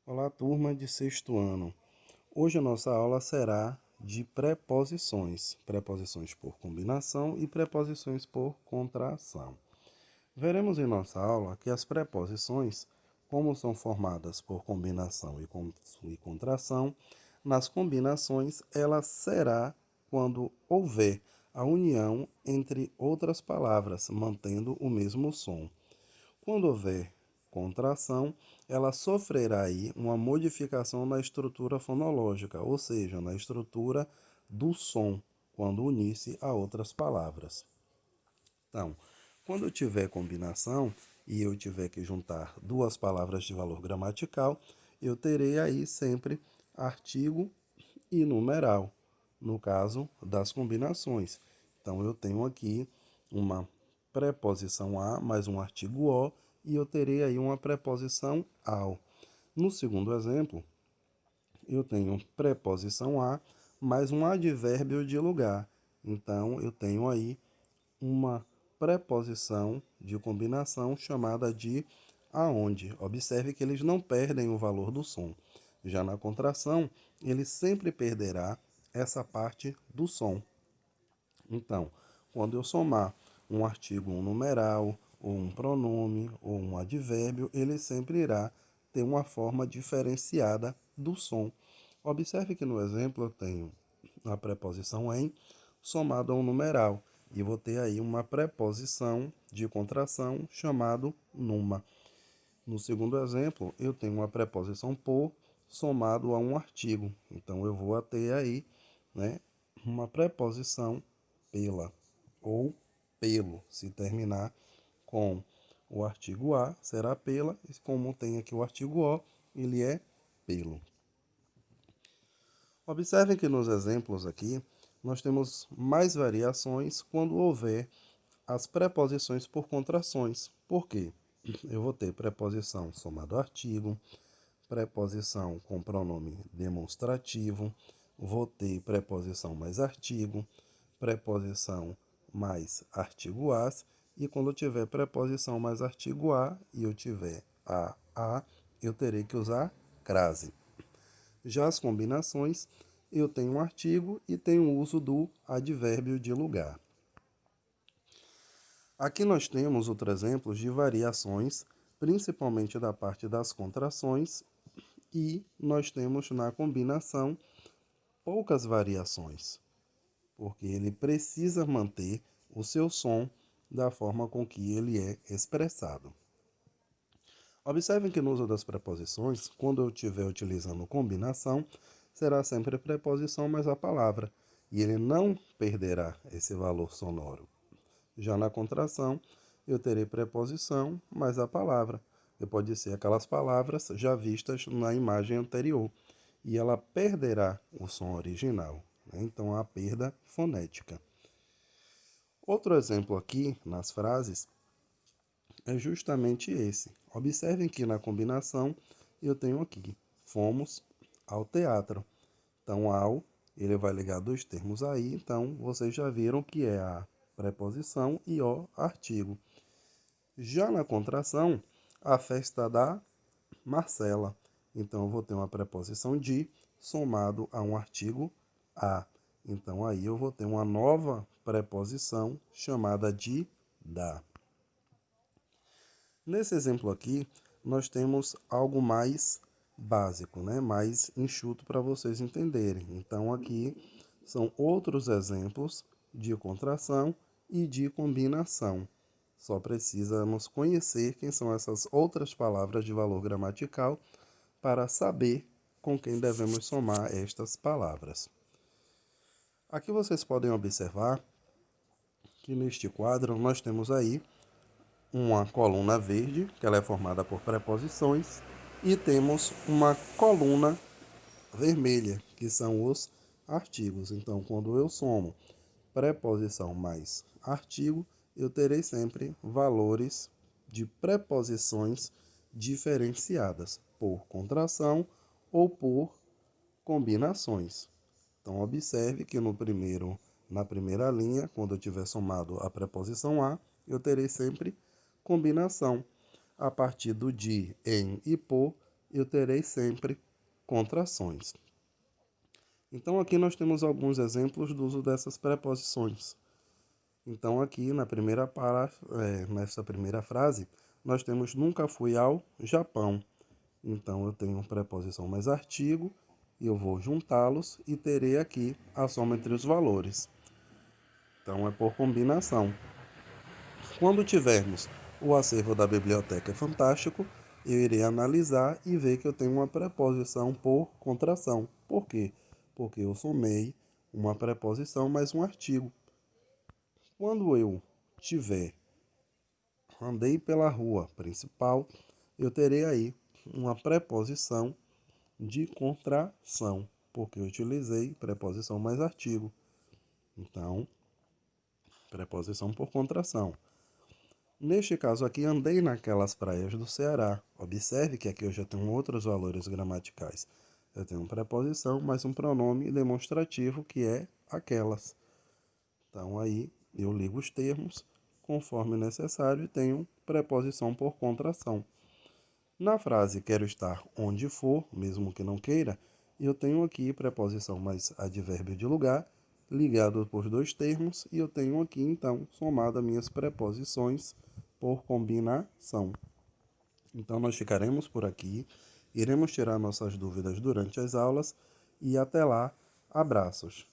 Olá, turma de sexto ano. Hoje a nossa aula será de preposições, preposições por combinação e preposições por contração. Veremos em nossa aula que as preposições, como são formadas por combinação e contração, nas combinações ela será quando houver a união entre outras palavras, mantendo o mesmo som. Quando houver contração, ela sofrerá aí uma modificação na estrutura fonológica, ou seja, na estrutura do som, quando unir-se a outras palavras. Então, quando eu tiver combinação e eu tiver que juntar duas palavras de valor gramatical, eu terei aí sempre artigo e numeral, no caso das combinações. Então, eu tenho aqui uma preposição a mais um artigo o e eu terei aí uma preposição ao. No segundo exemplo, eu tenho preposição a mais um advérbio de lugar. Então, eu tenho aí uma preposição de combinação chamada de aonde. Observe que eles não perdem o valor do som. Já na contração, ele sempre perderá essa parte do som. Então, quando eu somar um artigo, um numeral, ou um pronome, ou um advérbio, ele sempre irá ter uma forma diferenciada do som. Observe que no exemplo eu tenho a preposição em somado a um numeral. E vou ter aí uma preposição de contração chamado numa. No segundo exemplo, eu tenho uma preposição por somado a um artigo. Então, eu vou ter aí, né, uma preposição pela ou pelo. Se terminar com o artigo a, será pela. E como tem aqui o artigo o, ele é pelo. Observem que nos exemplos aqui, nós temos mais variações quando houver as preposições por contrações. Por quê? Eu vou ter preposição somado artigo, preposição com pronome demonstrativo, vou ter preposição mais artigo, preposição mais artigo as, e quando eu tiver preposição mais artigo a e eu tiver a, eu terei que usar crase. Já as combinações, eu tenho um artigo e tenho o uso do advérbio de lugar. Aqui nós temos outros exemplos de variações, principalmente da parte das contrações, e nós temos na combinação poucas variações, porque ele precisa manter o seu som da forma com que ele é expressado. Observem que no uso das preposições, quando eu estiver utilizando combinação, será sempre preposição mais a palavra, e ele não perderá esse valor sonoro. Já na contração, eu terei preposição mais a palavra, que pode ser aquelas palavras já vistas na imagem anterior, e ela perderá o som original, né? Então, a perda fonética. Outro exemplo aqui nas frases é justamente esse. Observem que na combinação eu tenho aqui, fomos ao teatro. Então, ao, ele vai ligar dois termos aí, então vocês já viram que é a preposição e o artigo. Já na contração, a festa da Marcela. Então, eu vou ter uma preposição de somado a um artigo a. Então, aí eu vou ter uma nova preposição chamada de da. Nesse exemplo aqui, nós temos algo mais básico, né? Mais enxuto para vocês entenderem. Então, aqui são outros exemplos de contração e de combinação. Só precisamos conhecer quem são essas outras palavras de valor gramatical para saber com quem devemos somar estas palavras. Aqui vocês podem observar que neste quadro nós temos aí uma coluna verde, que ela é formada por preposições, e temos uma coluna vermelha, que são os artigos. Então, quando eu somo preposição mais artigo, eu terei sempre valores de preposições diferenciadas por contração ou por combinações. Então, observe que na primeira linha, quando eu tiver somado a preposição a, eu terei sempre combinação. A partir do de, em e por, eu terei sempre contrações. Então, aqui nós temos alguns exemplos do uso dessas preposições. Então, aqui nessa primeira frase, nós temos nunca fui ao Japão. Então, eu tenho preposição mais artigo, e eu vou juntá-los e terei aqui a soma entre os valores. Então, é por combinação. Quando tivermos o acervo da biblioteca fantástico, eu irei analisar e ver que eu tenho uma preposição por contração. Por quê? Porque eu somei uma preposição mais um artigo. Quando eu tiver andei pela rua principal, eu terei aí uma preposição de contração, porque eu utilizei preposição mais artigo. Então, preposição por contração. Neste caso aqui, andei naquelas praias do Ceará. Observe que aqui eu já tenho outros valores gramaticais. Eu tenho uma preposição mais um pronome demonstrativo que é aquelas. Então aí eu ligo os termos conforme necessário e tenho preposição por contração. Na frase quero estar onde for, mesmo que não queira, eu tenho aqui preposição mais advérbio de lugar, ligado por dois termos, e eu tenho aqui então somado as minhas preposições por combinação. Então nós ficaremos por aqui, iremos tirar nossas dúvidas durante as aulas e até lá, abraços.